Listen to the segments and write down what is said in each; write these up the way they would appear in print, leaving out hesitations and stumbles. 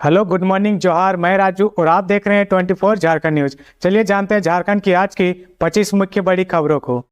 Hello, good morning, जोहार। मैं राजू और आप देख रहे हैं 24 झारखंड न्यूज। चलिए जानते हैं झारखंड की आज की 25 मुख्य बड़ी खबरों को।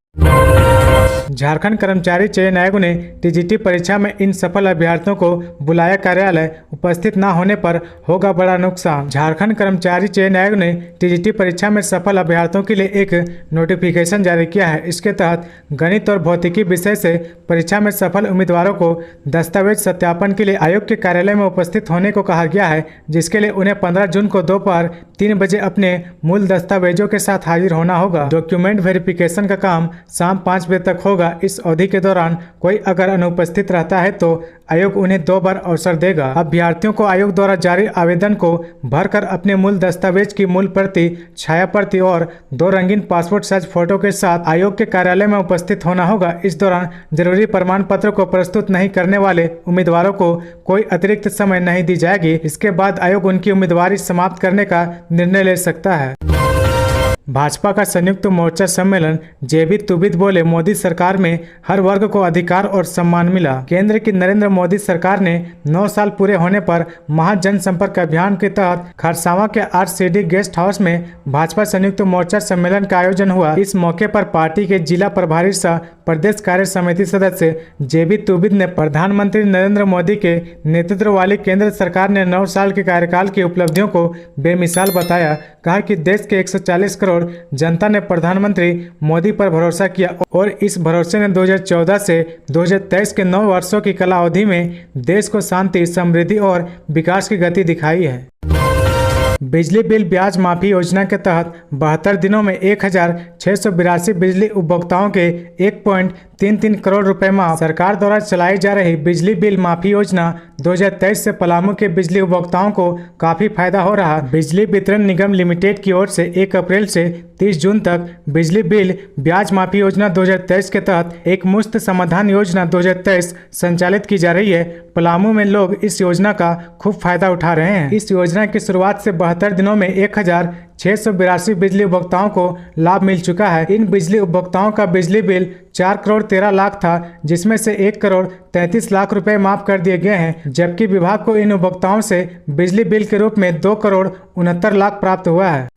झारखंड कर्मचारी चयन आयोग ने टीजीटी परीक्षा में इन सफल अभ्यर्थियों को बुलाया, कार्यालय उपस्थित न होने पर होगा बड़ा नुकसान। झारखंड कर्मचारी चयन आयोग ने टीजीटी परीक्षा में सफल अभ्यर्थियों के लिए एक नोटिफिकेशन जारी किया है। इसके तहत गणित और भौतिकी विषय से परीक्षा में सफल उम्मीदवारों को दस्तावेज सत्यापन के लिए आयोग के कार्यालय में उपस्थित होने को कहा गया है, जिसके लिए उन्हें 15 जून को दोपहर 3 बजे अपने मूल दस्तावेजों के साथ हाजिर होना होगा। डॉक्यूमेंट वेरिफिकेशन का काम शाम 5 बजे तक होगा। इस अवधि के दौरान कोई अगर अनुपस्थित रहता है तो आयोग उन्हें 2 बार अवसर देगा। अभ्यर्थियों को आयोग द्वारा जारी आवेदन को भरकर अपने मूल दस्तावेज की मूल प्रति, छाया प्रति और 2 रंगीन पासपोर्ट साइज फोटो के साथ आयोग के कार्यालय में उपस्थित होना होगा। इस दौरान जरूरी प्रमाण पत्र को प्रस्तुत नहीं करने वाले उम्मीदवारों को कोई अतिरिक्त समय नहीं दी जाएगी। इसके बाद आयोग उनकी उम्मीदवारी समाप्त करने का निर्णय ले सकता है। भाजपा का संयुक्त मोर्चा सम्मेलन जेबी तुबिद बोले, मोदी सरकार में हर वर्ग को अधिकार और सम्मान मिला। केंद्र की नरेंद्र मोदी सरकार ने 9 साल पूरे होने पर महा जनसंपर्क अभियान के तहत खरसावां के आरसीडी गेस्ट हाउस में भाजपा संयुक्त मोर्चा सम्मेलन का आयोजन हुआ। इस मौके पर पार्टी के जिला प्रभारी सह प्रदेश कार्य समिति सदस्य जेबी तुबिद ने प्रधानमंत्री नरेंद्र मोदी के नेतृत्व वाली केंद्र सरकार ने 9 साल के कार्यकाल की उपलब्धियों को बेमिसाल बताया। कहा कि देश के 140 करोड़ जनता ने प्रधानमंत्री मोदी पर भरोसा किया और इस भरोसे ने 2014 से 2023 के 9 वर्षों की कला अवधि में देश को शांति, समृद्धि और विकास की गति दिखाई है। बिजली बिल ब्याज माफी योजना के तहत 72 दिनों में 1682 बिजली उपभोक्ताओं के 1.33 करोड़ रुपए माफ। सरकार द्वारा चलाई जा रही बिजली बिल माफी योजना 2023 से पलामू के बिजली उपभोक्ताओं को काफी फायदा हो रहा। बिजली वितरण निगम लिमिटेड की ओर से 1 अप्रैल से 30 जून तक बिजली बिल ब्याज माफी योजना 2023 के तहत एक मुफ्त समाधान योजना 2023 संचालित की जा रही है। पलामू में लोग इस योजना का खूब फायदा उठा रहे हैं। इस योजना की शुरुआत से 72 दिनों में 1682 बिजली उपभोक्ताओं को लाभ मिल चुका है। इन बिजली उपभोक्ताओं का बिजली बिल 4 करोड़ 13 लाख था, जिसमें से 1 करोड़ 33 लाख रुपए माफ कर दिए गए हैं, जबकि विभाग को इन उपभोक्ताओं से बिजली बिल के रूप में 2 करोड़ 69 लाख प्राप्त हुआ है।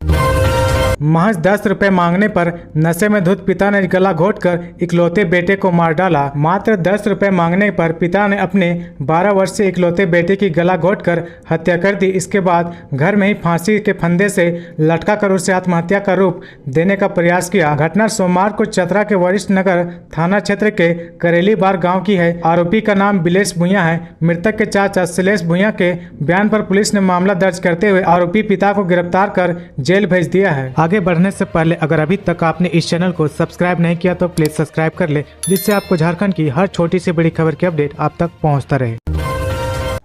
महज 10 रुपए मांगने पर नशे में धुत पिता ने गला घोटकर इकलौते बेटे को मार डाला। मात्र 10 रुपए मांगने पर पिता ने अपने 12 वर्षीय इकलौते बेटे की गला घोटकर हत्या कर दी। इसके बाद घर में ही फांसी के फंदे से लटका कर उसे आत्महत्या का रूप देने का प्रयास किया। घटना सोमवार को चतरा के वरिष्ठ नगर थाना क्षेत्र के करेली बार गाँव की है। आरोपी का नाम बिलेश भुइयां है। मृतक के चाचा शैलेश भुइयां के बयान पर पुलिस ने मामला दर्ज करते हुए आरोपी पिता को गिरफ्तार कर जेल भेज दिया है। आगे बढ़ने से पहले अगर अभी तक आपने इस चैनल को सब्सक्राइब नहीं किया तो प्लीज सब्सक्राइब कर ले, जिससे आपको झारखंड की हर छोटी से बड़ी खबर की अपडेट आप तक पहुंचता रहे।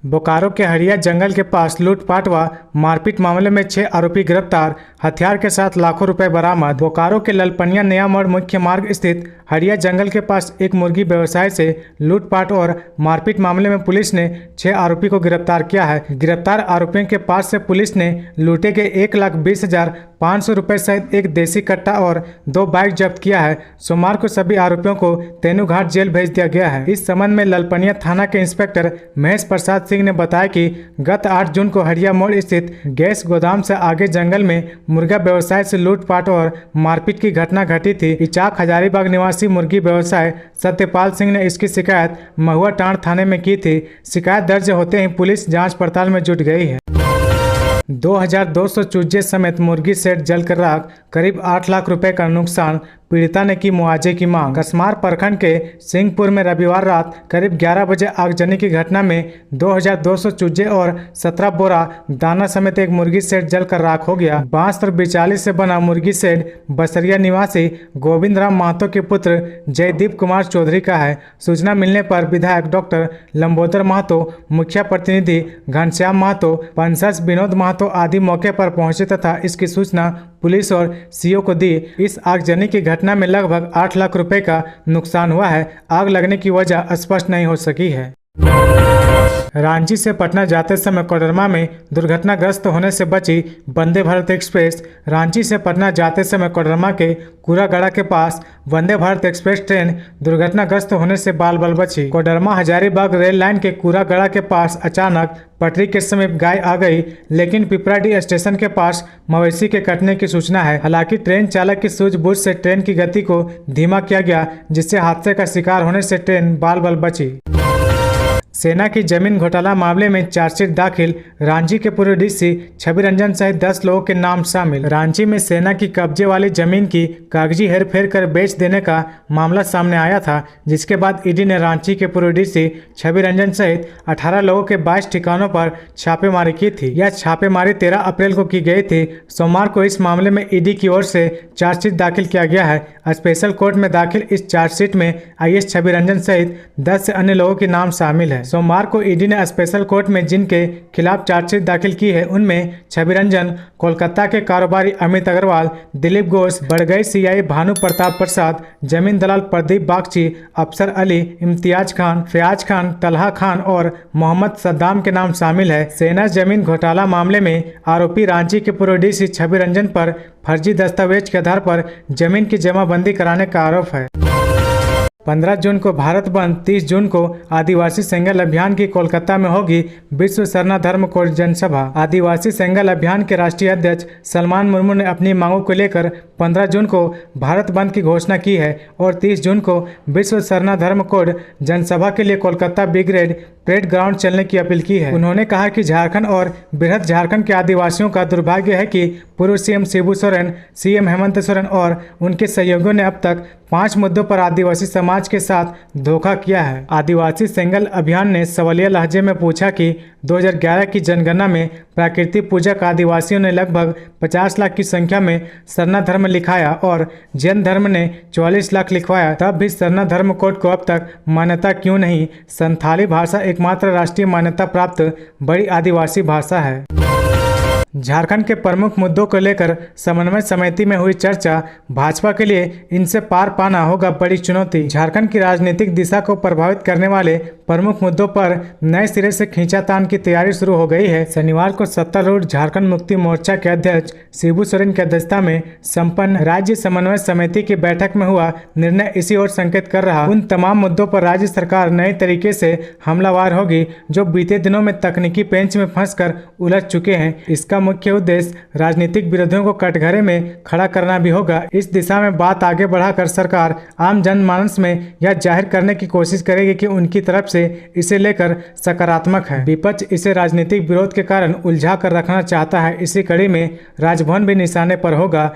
बोकारो के हड़िया जंगल के पास लूटपाट व मारपीट मामले में 6 आरोपी गिरफ्तार, हथियार के साथ लाखों रुपए बरामद। बोकारो के ललपनिया नया मोड़ मुख्य मार्ग स्थित हड़िया जंगल के पास एक मुर्गी व्यवसाय से लूटपाट और मारपीट मामले में पुलिस ने 6 आरोपी को गिरफ्तार किया है। गिरफ्तार आरोपियों के पास से पुलिस ने लूटे के 1,20,500 रुपए सहित एक देसी कट्टा और 2 बाइक जब्त किया है। सोमवार को सभी आरोपियों को तेनूघाट जेल भेज दिया गया है। इस संबंध में ललपनिया थाना के इंस्पेक्टर महेश प्रसाद सिंह ने बताया कि गत 8 जून को हड़िया मोड़ स्थित गैस गोदाम से आगे जंगल में मुर्गा व्यवसाय से लूटपाट और मारपीट की घटना घटी थी। इचाक हजारीबाग निवासी मुर्गी व्यवसाय सत्यपाल सिंह ने इसकी शिकायत महुआ टांड थाने में की थी। शिकायत दर्ज होते ही पुलिस जांच पड़ताल में जुट गई है। 2200 चूजे समेत मुर्गी सेट जलकर राख, करीब 8 लाख रुपए का नुकसान, पीड़िता ने की मुआवजे की मांग। कसमार प्रखंड के सिंहपुर में रविवार रात करीब 11 बजे आगजनी की घटना में 2200 चूजे और 17 बोरा दाना समेत एक मुर्गी सेट जलकर राख हो गया। बांस और बिचाली से बना मुर्गी सेट बसरिया निवासी गोविंद राम महतो के पुत्र जयदीप कुमार चौधरी का है। सूचना मिलने पर विधायक डॉक्टर लंबोदर महतो, मुखिया प्रतिनिधि घनश्याम महतो, पंचायत विनोद महतो आदि मौके पर पहुंचे तथा इसकी सूचना पुलिस और सीओ को दी। इस आगजनी की घटना में लगभग 8 लाख रुपए का नुकसान हुआ है। आग लगने की वजह स्पष्ट नहीं हो सकी है। रांची से पटना जाते समय कोडरमा में दुर्घटनाग्रस्त होने से बची वंदे भारत एक्सप्रेस। रांची से पटना जाते समय कोडरमा के कूरागड़ा के पास वंदे भारत एक्सप्रेस ट्रेन दुर्घटनाग्रस्त होने से बाल बाल बची। कोडरमा हजारीबाग रेल लाइन के कूरागड़ा के पास अचानक पटरी के समीप गाय आ गई, लेकिन पिपराडी स्टेशन के पास मवेशी के कटने की सूचना है। हालांकि ट्रेन चालक की सूझबूझ से ट्रेन की गति को धीमा किया गया, जिससे हादसे का शिकार होने से ट्रेन बाल बाल बची। सेना की जमीन घोटाला मामले में चार्जशीट दाखिल। रांची के पूर्व डीसी छवि रंजन सहित 10 लोगों के नाम शामिल। रांची में सेना की कब्जे वाली जमीन की कागजी हेरफेर कर बेच देने का मामला सामने आया था, जिसके बाद ईडी ने रांची के पूर्व डीसी छवि रंजन सहित 18 लोगों के 22 ठिकानों पर छापेमारी की थी। यह छापेमारी 13 अप्रैल को की गई थी। सोमवार को इस मामले में ईडी की ओर से चार्जशीट दाखिल किया गया है। स्पेशल कोर्ट में दाखिल इस चार्जशीट में आईएएस छवि रंजन सहित 10 से अन्य लोगों के नाम शामिल है। सोमवार को ईडी ने स्पेशल कोर्ट में जिनके खिलाफ चार्जशीट दाखिल की है, उनमें छवि रंजन, कोलकाता के कारोबारी अमित अग्रवाल, दिलीप घोष, बड़गई सीआई भानु प्रताप प्रसाद, जमीन दलाल प्रदीप बागची, अफसर अली, इम्तियाज खान, फयाज खान, तलहा खान और मोहम्मद सद्दाम के नाम शामिल है। सेना जमीन घोटाला मामले में आरोपी रांची के पूर्व डीसी छवि रंजन पर फर्जी दस्तावेज के आधार पर जमीन की जमाबंदी कराने का आरोप है। 15 जून को भारत बंद, 30 जून को आदिवासी सेंगल अभियान की कोलकाता में होगी विश्व सरना धर्म कोड जनसभा। आदिवासी सेंगल अभियान के राष्ट्रीय अध्यक्ष सलमान मुर्मू ने अपनी मांगों को लेकर 15 जून को भारत बंद की घोषणा की है और 30 जून को विश्व सरना धर्म कोड जनसभा के लिए कोलकाता ब्रिगेड परेड ग्राउंड चलने की अपील की है। उन्होंने कहा कि झारखंड और बृहद झारखंड के आदिवासियों का दुर्भाग्य है कि पूर्व सीएम शिबू सोरेन, सीएम हेमंत सोरेन और उनके सहयोगियों ने अब तक 5 मुद्दों पर आदिवासी समाज के साथ धोखा किया है। आदिवासी सेंगल अभियान ने सवालिया लहजे में पूछा कि 2011 की जनगणना में प्राकृतिक पूजक आदिवासियों ने लगभग 50 लाख की संख्या में सरना धर्म लिखाया और जैन धर्म ने 44 लाख लिखवाया, तब भी सरना धर्म कोड को अब तक मान्यता क्यों नहीं? संथाली भाषा एकमात्र राष्ट्रीय मान्यता प्राप्त बड़ी आदिवासी भाषा है। झारखंड के प्रमुख मुद्दों को लेकर समन्वय समिति में हुई चर्चा। भाजपा के लिए इनसे पार पाना होगा बड़ी चुनौती। झारखंड की राजनीतिक दिशा को प्रभावित करने वाले प्रमुख मुद्दों पर नए सिरे से खींचातान की तैयारी शुरू हो गई है। शनिवार को सत्तारूढ़ झारखंड मुक्ति मोर्चा के अध्यक्ष शिबू सोरेन की अध्यक्षता में संपन्न राज्य समन्वय समिति की बैठक में हुआ निर्णय इसी ओर संकेत कर रहा। उन तमाम मुद्दों पर राज्य सरकार नए तरीके से हमलावर होगी जो बीते दिनों में तकनीकी पेंच में फंसकर उलझ चुके हैं। इसका मुख्य उद्देश्य राजनीतिक विरोधियों को कटघरे में खड़ा करना भी होगा। इस दिशा में बात आगे बढ़ाकर सरकार आम जनमानस में यह जाहिर करने की कोशिश करेगी कि उनकी तरफ से इसे लेकर सकारात्मक है। विपक्ष इसे राजनीतिक विरोध के कारण उलझा कर रखना चाहता है। इसी कड़ी में राजभवन भी निशाने पर होगा।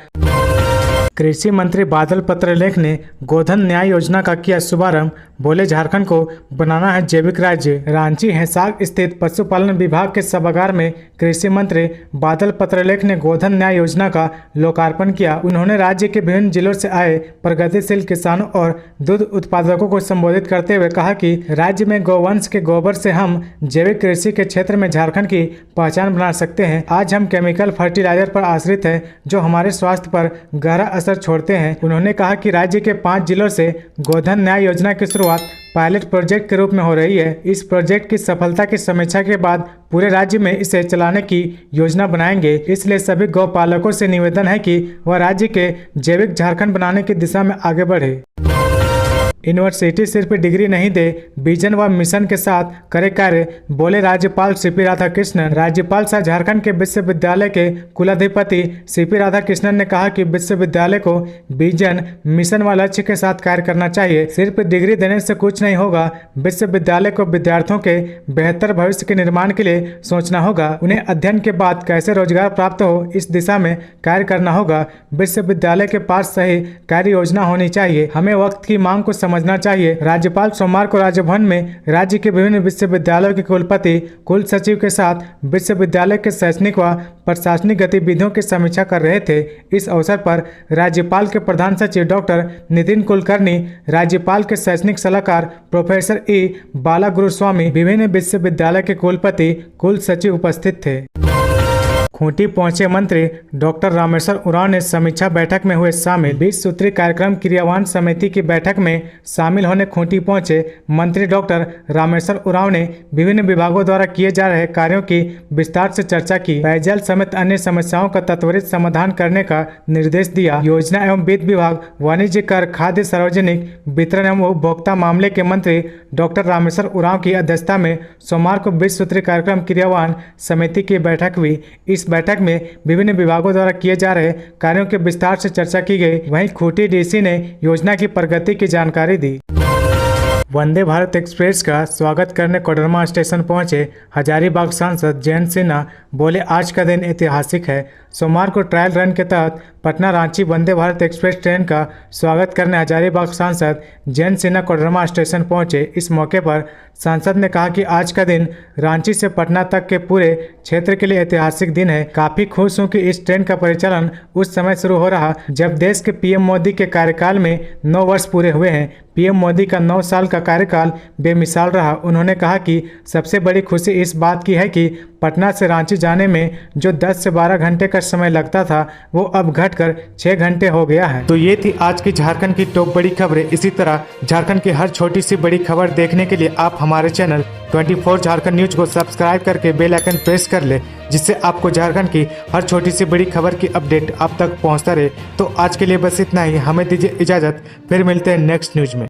कृषि मंत्री बादल पत्रलेख ने गोधन न्याय योजना का किया शुभारंभ। बोले, झारखंड को बनाना है जैविक राज्य। रांची हैसाग स्थित पशुपालन विभाग के सभागार में कृषि मंत्री बादल पत्रलेख ने गोधन न्याय योजना का लोकार्पण किया। उन्होंने राज्य के विभिन्न जिलों से आए प्रगतिशील किसानों और दूध उत्पादकों को संबोधित करते हुए कहा कि राज्य में गौवंश के गोबर से हम जैविक कृषि के क्षेत्र में झारखंड की पहचान बना सकते हैं। आज हम केमिकल फर्टिलाइजर पर आश्रित हैं जो हमारे स्वास्थ्य पर गहरा असर छोड़ते हैं। उन्होंने कहा कि राज्य के 5 जिलों से गोधन न्याय योजना की शुरुआत पायलट प्रोजेक्ट के रूप में हो रही है। इस प्रोजेक्ट की सफलता की समीक्षा के बाद पूरे राज्य में इसे चलाने की योजना बनाएंगे। इसलिए सभी गौपालकों से निवेदन है कि वह राज्य के जैविक झारखंड बनाने की दिशा में आगे बढ़े। यूनिवर्सिटी सिर्फ डिग्री नहीं दे, विजन व मिशन के साथ करे कार्य, बोले राज्यपाल सीपी राधाकृष्णन। राज्यपाल सह झारखंड के विश्वविद्यालय के कुलाधिपति सीपी राधाकृष्णन ने कहा कि विश्वविद्यालय को विजन, मिशन व लक्ष्य के साथ कार्य करना चाहिए। सिर्फ डिग्री देने से कुछ नहीं होगा। विश्वविद्यालय को विद्यार्थियों के बेहतर भविष्य के निर्माण के लिए सोचना होगा। उन्हें अध्ययन के बाद कैसे रोजगार प्राप्त हो, इस दिशा में कार्य करना होगा। विश्वविद्यालय के पास सही कार्य योजना होनी चाहिए। हमें वक्त की मांग को समझना चाहिए। राज्यपाल सोमवार को राजभवन में राज्य के विभिन्न विश्वविद्यालयों के कुलपति, कुल सचिव के साथ विश्वविद्यालय के शैक्षणिक व प्रशासनिक गतिविधियों की समीक्षा कर रहे थे। इस अवसर पर राज्यपाल के प्रधान सचिव डॉक्टर नितिन कुलकर्णी, राज्यपाल के शैक्षणिक सलाहकार प्रोफेसर ई बाला गुरुस्वामी, विभिन्न विश्वविद्यालय के कुलपति, कुल सचिव उपस्थित थे। खूंटी पहुंचे मंत्री डॉक्टर रामेश्वर उरांव ने समीक्षा बैठक में हुए शामिल। 20 सूत्री कार्यक्रम क्रियान्वयन समिति की बैठक में शामिल होने खूंटी पहुंचे मंत्री डॉक्टर रामेश्वर उरांव ने विभिन्न विभागों द्वारा किए जा रहे कार्यों की विस्तार से चर्चा की। पेयजल समेत अन्य समस्याओं का त्वरित समाधान करने का निर्देश दिया। योजना एवं वित्त विभाग, वाणिज्य कर, खाद्य, सार्वजनिक वितरण एवं उपभोक्ता मामले के मंत्री डॉक्टर रामेश्वर उरांव की अध्यक्षता में सोमवार को 20 सूत्री कार्यक्रम क्रियान्वयन समिति की बैठक हुई। इस बैठक में विभिन्न विभागों द्वारा किए जा रहे कार्यों के विस्तार से चर्चा की गई। वहीं खूंटी डीसी ने योजना की प्रगति की जानकारी दी। वंदे भारत एक्सप्रेस का स्वागत करने कोडरमा स्टेशन पहुंचे हजारीबाग सांसद जयंत सिन्हा। बोले, आज का दिन ऐतिहासिक है। सोमवार को ट्रायल रन के तहत पटना रांची वंदे भारत एक्सप्रेस ट्रेन का स्वागत करने हजारीबाग सांसद जयंत सिन्हा कोडरमा स्टेशन पहुंचे। इस मौके पर सांसद ने कहा कि आज का दिन रांची से पटना तक के पूरे क्षेत्र के लिए ऐतिहासिक दिन है। काफी खुश हूं कि इस ट्रेन का परिचालन उस समय शुरू हो रहा जब देश के पीएम मोदी के कार्यकाल में 9 वर्ष पूरे हुए हैं। पीएम मोदी का 9 साल का कार्यकाल बेमिसाल रहा। उन्होंने कहा कि सबसे बड़ी खुशी इस बात की है कि पटना से रांची जाने में जो 10 से 12 घंटे का समय लगता था वो अब घटकर 6 घंटे हो गया है। तो ये थी आज की झारखंड की टॉप बड़ी खबरें। इसी तरह झारखंड की हर छोटी सी बड़ी खबर देखने के लिए आप हमारे चैनल 24 झारखंड न्यूज को सब्सक्राइब करके बेल आइकन प्रेस कर ले, जिससे आपको झारखंड की हर छोटी सी बड़ी खबर की अपडेट आप तक पहुंचता रहे। तो आज के लिए बस इतना ही। हमें दीजिए इजाजत, फिर मिलते हैं नेक्स्ट न्यूज में।